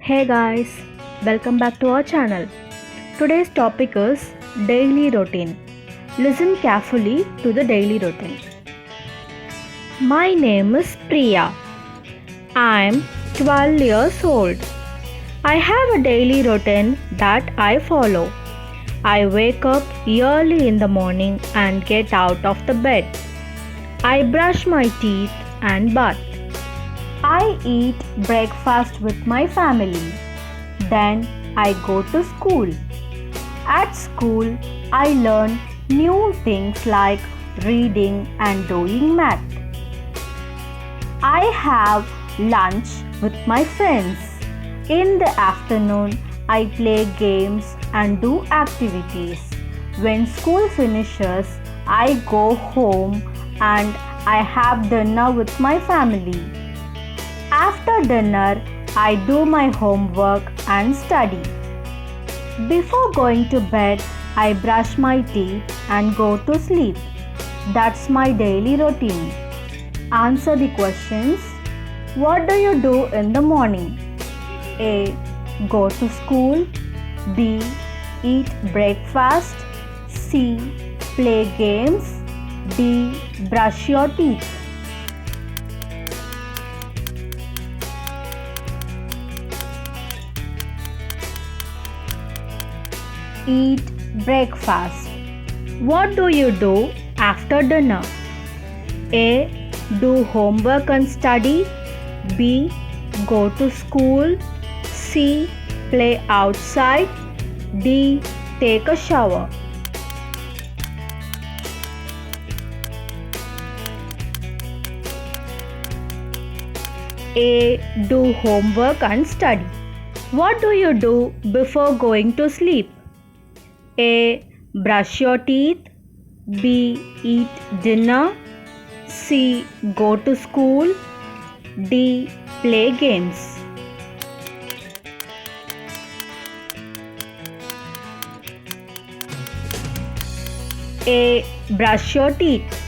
Hey guys, welcome back to our channel. Today's topic is daily routine. Listen carefully to the daily routine. My name is Priya. I'm 12 years old. I have a daily routine that I follow. I wake up early in the morning and get out of the bed. I brush my teeth and bath. I eat breakfast with my family. Then I go to school. At school, I learn new things like reading and doing math. I have lunch with my friends. In the afternoon, I play games and do activities. When school finishes, I go home and I have dinner with my family. After dinner, I do my homework and study. Before going to bed, I brush my teeth and go to sleep. That's my daily routine. Answer the questions. What do you do in the morning? A. Go to school. B. Eat breakfast. C. Play games. D. Brush your teeth. Eat breakfast. What do you do after dinner? A. Do homework and study. B. Go to school. C. Play outside. D. Take a shower. A. Do homework and study. What do you do before going to sleep? A. Brush your teeth. B. Eat dinner. C. Go to school. D. Play games. A. Brush your teeth.